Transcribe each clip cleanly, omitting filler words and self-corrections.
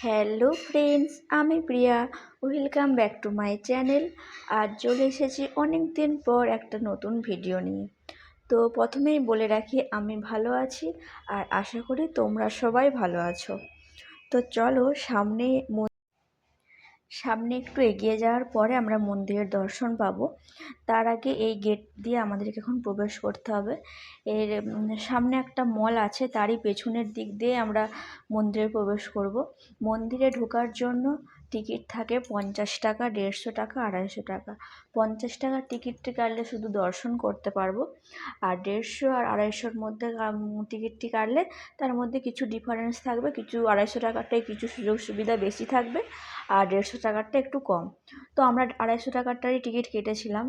Hello friends, আমি Priya. Welcome back to my channel. আজ চলে এসেছি অনেক দিন পর একটা নতুন ভিডিও নিয়ে। তো প্রথমেই বলে রাখি, আমি ভালো আছি আর আশা করি তোমরা সবাই ভালো আছো। তো চলো সামনে একটু এগিয়ে যাওয়ার পরে আমরা মন্দিরের দর্শন পাবো। তার আগে এই গেট দিয়ে আমাদেরকে এখন প্রবেশ করতে হবে। এর সামনে একটা মল আছে, তারই পেছনের দিক দিয়ে আমরা মন্দিরে প্রবেশ করব। মন্দিরে ঢোকার জন্য টিকিট থাকে 50 টাকা, 150 টাকা, 250 টাকা। 50 টাকার টিকিটটি কাটলে শুধু দর্শন করতে পারবো, আর 150 আর 250-র মধ্যে টিকিটটি কাটলে তার মধ্যে কিছু ডিফারেন্স থাকবে। কিছু 250 টাকারটাই কিছু সুযোগ সুবিধা বেশি থাকবে, আর 150 টাকারটা একটু কম। তো আমরা 250 টাকারটারই টিকিট কেটেছিলাম।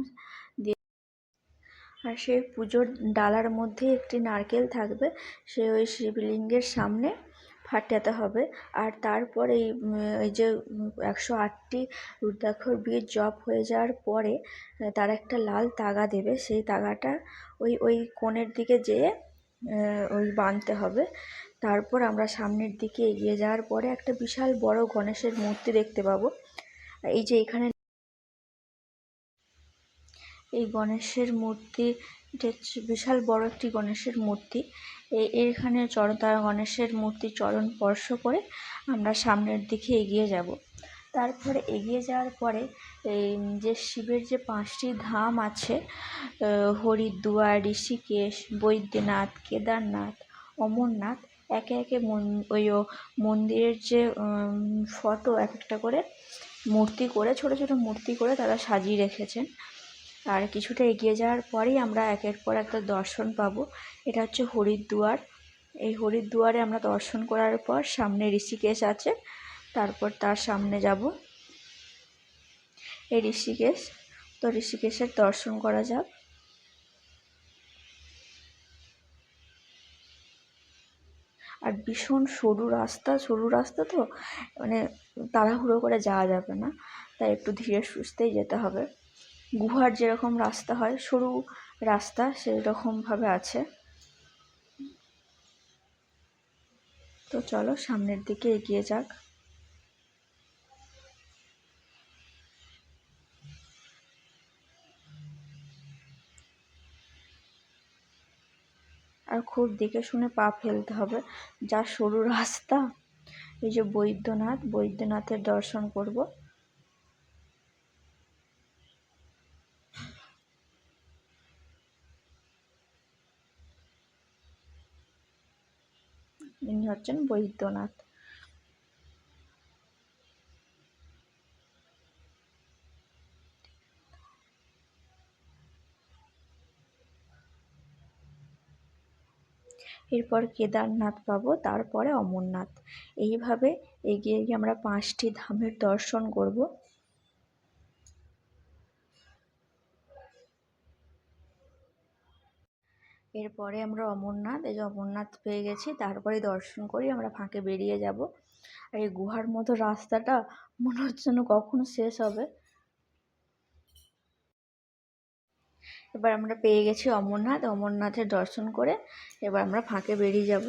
আর সেই পুজোর ডালার মধ্যে একটি নারকেল থাকবে, সে ওই শিবলিঙ্গের সামনে ফাটাতে হবে। আর তারপরে এই যে 108টি রুদ্রাক্ষর বীজ জপ হয়ে যাওয়ার পরে তার একটা লাল তাগা দেবে, সেই তাগাটা ওই কোণের দিকে যেয়ে ওই বাঁধতে হবে। তারপর আমরা সামনের দিকে এগিয়ে যাওয়ার পরে একটা বিশাল বড় গণেশের মূর্তি দেখতে পাবো। এই যে এখানে এই গণেশের মূর্তি, এটা হচ্ছে বিশাল বড় একটি গণেশের মূর্তি। এখানে গণেশের মূর্তি চরণ স্পর্শ করে আমরা সামনের দিকে এগিয়ে যাব। তারপরে এগিয়ে যাওয়ার পরে এই যে শিবের যে 5টি ধাম আছে, হরিদ্বার, ঋষিকেশ, বৈদ্যনাথ, কেদারনাথ, অমরনাথ, একে একে ওই মন্দিরের যে ফটো এক একটা করে মূর্তি করে, ছোট ছোট মূর্তি করে তারা সাজিয়ে রেখেছেন। আর কিছুটা এগিয়ে যাওয়ার পরেই আমরা একের পর একটা দর্শন পাবো। এটা হচ্ছে হরিদ্বার। এই হরিদ্বারে আমরা দর্শন করার পর সামনে ঋষিকেশ আছে, তারপর তার সামনে যাব এই ঋষিকেশ। তো ঋষিকেশের দর্শন করা যাক। আর ভীষণ সরু রাস্তা তো, মানে তাড়াহুড়ো করে যাওয়া যাবে না, তাই একটু ধীরে সুস্থেই যেতে হবে। গুহার যেরকম রাস্তা হয়, সরু রাস্তা সেই রকমভাবে আছে। তো চলো সামনের দিকে এগিয়ে যাক। আর খুব দেখে শুনে পা ফেলতে হবে, যা সরু রাস্তা। এই যে বৈদ্যনাথের দর্শন করব। ইনি হচ্ছেন বৈদ্যনাথ। এরপর কেদারনাথ পাবো, তারপরে অমরনাথ। এইভাবে এগিয়ে গিয়ে আমরা 5টি ধামের দর্শন করব। এরপরে আমরা এই যে অমরনাথ পেয়ে গেছি, তারপরে দর্শন করি আমরা ফাঁকে বেরিয়ে যাব। আর এই গুহার মতো রাস্তাটা মনে হচ্ছে না কখন শেষ হবে। এবার আমরা পেয়ে গেছি অমরনাথের দর্শন করে এবার আমরা ফাঁকে বেরিয়ে যাব।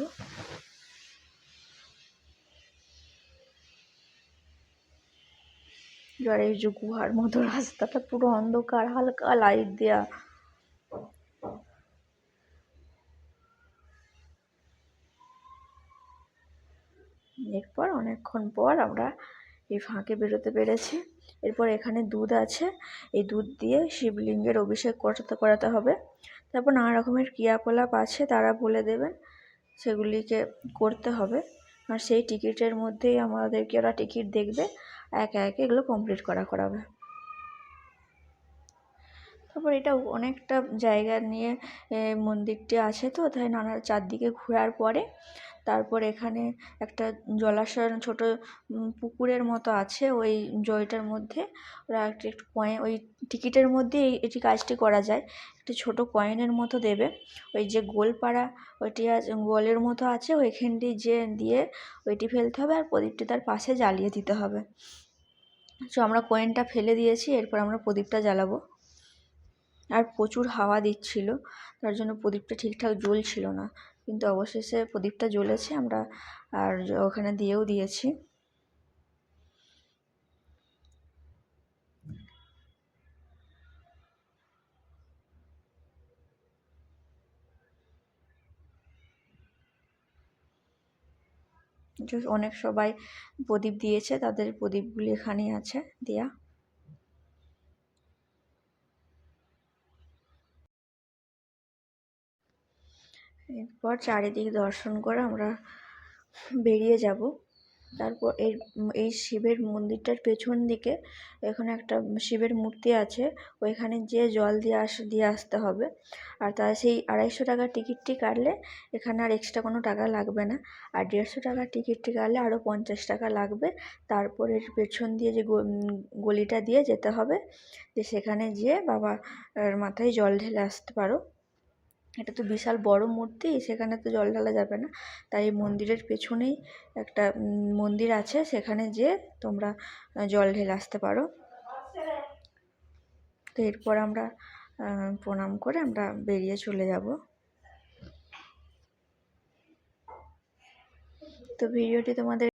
আর এই যে গুহার মতো রাস্তাটা পুরো অন্ধকার, হালকা লাইট দেয়া। এরপর অনেকক্ষণ পর আমরা এই ফাঁকে বেরোতে পেরেছি। এরপর এখানে দুধ আছে, এই দুধ দিয়ে শিবলিঙ্গের অভিষেক করাতে হবে। তারপর নানা রকমের ক্রিয়াকলাপ আছে, তারা বলে দেবেন, সেগুলিকে করতে হবে। আর সেই টিকিটের মধ্যেই আমাদেরকে ওরা টিকিট দেখবে, একে একে এগুলো কমপ্লিট করাবে। তারপর এটা অনেকটা জায়গা নিয়ে মন্দিরটি আছে, তো তাই নানা চারদিকে ঘোরার পরে তারপর এখানে একটা জলাশয়, ছোট পুকুরের মতো আছে। ওই জয়টার মধ্যে ওরা একটু কয়েন, ওই টিকিটের মধ্যে এটি কাজটি করা যায়। একটি ছোট কয়েনের মতো দেবে, ওই যে গোলপাড়া ওইটি আছে, গোলের মতো আছে, ওইখানটি যে দিয়ে ওইটি ফেলতে হবে, আর প্রদীপটি তার পাশে জ্বালিয়ে দিতে হবে। তো আমরা কয়েনটা ফেলে দিয়েছি, এরপর আমরা প্রদীপটা জ্বালাবো। আর প্রচুর হাওয়া দিচ্ছিল, তার জন্য প্রদীপটা ঠিকঠাক জ্বলছিল না, কিন্তু অবশেষে প্রদীপটা জ্বলেছে। আমরা আর ওখানে দিয়েও দিয়েছি। অনেক সবাই প্রদীপ দিয়েছে, তাদের প্রদীপগুলি এখানেই আছে দেয়া। এরপর চারিদিক দর্শন করে আমরা বেরিয়ে যাব। তারপর এই শিবের মন্দিরটার পেছন দিকে এখানে একটা শিবের মূর্তি আছে, ওইখানে যে জল দিয়ে আসতে হবে। আর তার সেই 250 টাকার টিকিটটি কাটলে এখানে আর এক্সট্রা কোনো টাকা লাগবে না। আর 150 টাকার টিকিটটি কাটলে আরও 50 টাকা লাগবে। তারপরে পেছন দিয়ে যে গলিটা দিয়ে যেতে হবে, যে সেখানে যেয়ে বাবার মাথায় জল ঢেলে আসতে পারো। এটা তো বিশাল বড় মূর্তি, সেখানে তো জল ঢালা যাবে না, তাই মন্দিরের পেছনেই একটা মন্দির আছে, সেখানে যেয়ে তোমরা জল ঢেলে আসতে পারো। তো এরপর আমরা প্রণাম করে আমরা বেরিয়ে চলে যাব। তো ভিডিওটি তোমাদের